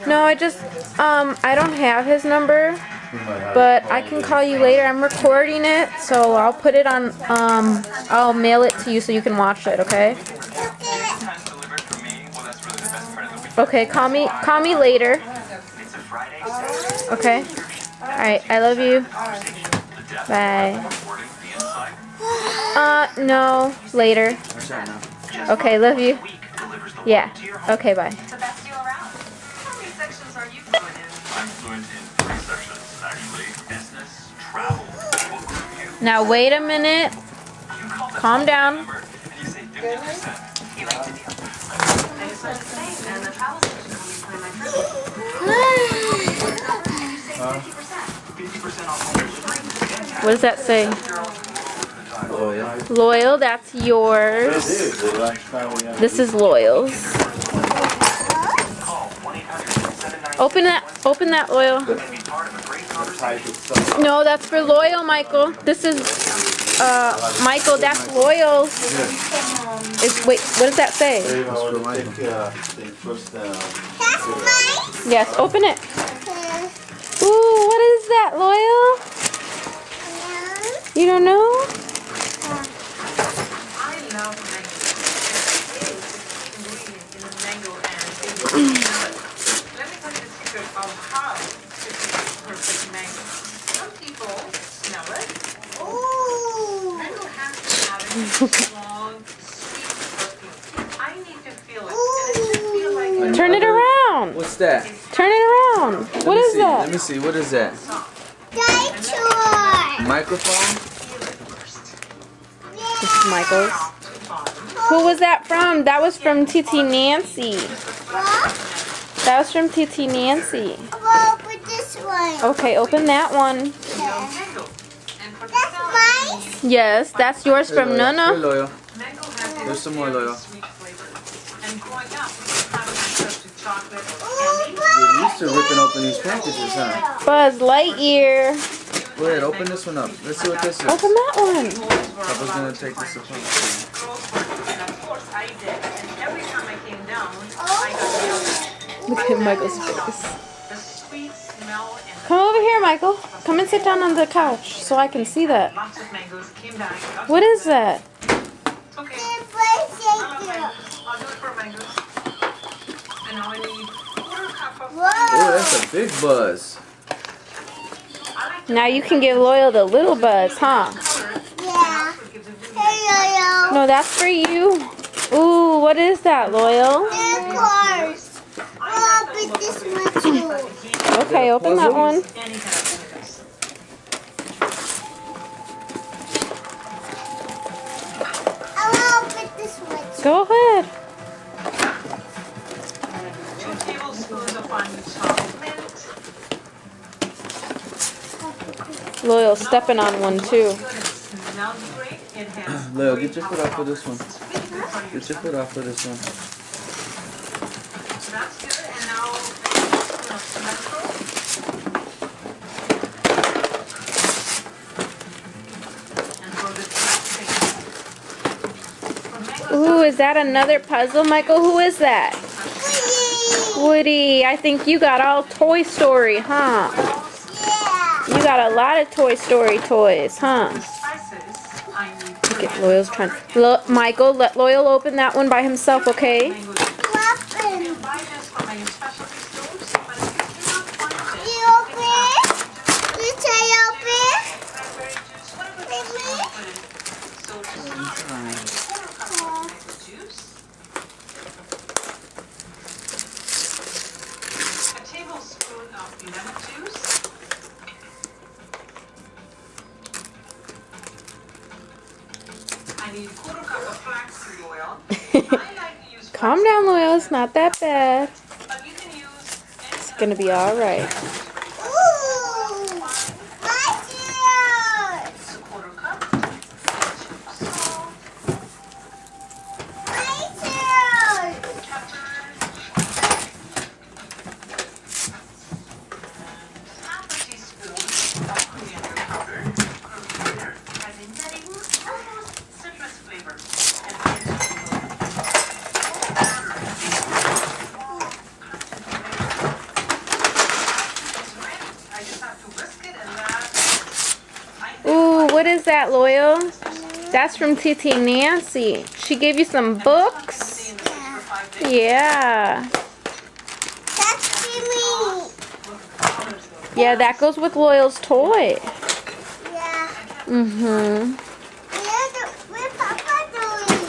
No, I just, I don't have his number, but I can call you later. I'm recording it, so I'll put it on, I'll mail it to you so you can watch it, okay? Okay, call me later. Okay? Alright, I love you. Bye. No, later. Okay, love you. Yeah, okay, bye. Now wait a minute. Calm down. What does that say? Loyal. Loyal, that's yours. This is Loyal's. Open that, Loyal. No, that's for Loyal, Michael. This is, Michael, that's Loyal. Wait, what does that say? Yes, open it. Ooh, what is that, Loyal? You don't know? Turn it around. What's that? Turn it around. What is that? Let me see. What is that? Microphone? This is Michael's. Who was that from? That was from TT Nancy. That was from TT Nancy. Open this one. Okay, open that one. That's mine? Yes, that's yours from Here, Nana. Loyal. There's some more, Loyal. You're used to ripping open these packages, huh? Buzz Lightyear. Go ahead, open this one up. Let's see what this is. Open that one. Papa's gonna take this apart. Look at Michael's face. Come over here, Michael. Come and sit down on the couch so I can see that. What is that? Oh, that's a big buzz. Now you can give Loyal the little buzz, huh? Yeah. Hey, Yo-Yo. No, that's for you. Ooh, what is that, Loyal? And cars. I'll open this one too. Okay, open that one. I'll open this one too. Go ahead. Loyal stepping on one too. Leo, get your foot off of this one. Get your foot off of this one. Ooh, is that another puzzle, Michael? Who is that? Woody. I think you got all Toy Story, huh? Yeah. You got a lot of Toy Story toys, huh? Look at Loyal's trying. Look, Michael, let Loyal open that one by himself, okay? Open. You open? You say open? Calm down, Loyal. It's not that bad. It's gonna be all right. Ooh. My tears. My tears. that, Loyal? That's from TT Nancy. She gave you some books? Yeah. That's me. Yeah, that goes with Loyal's toy. Yeah. Mm-hmm. Where's Papa doing?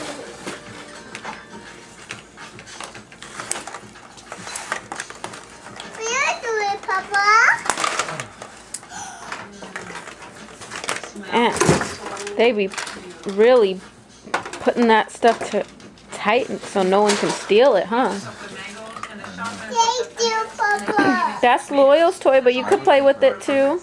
Where are you doing, Papa? And they be really putting that stuff to tight so no one can steal it, huh? Thank you, Papa. That's Loyal's toy, but you could play with it too.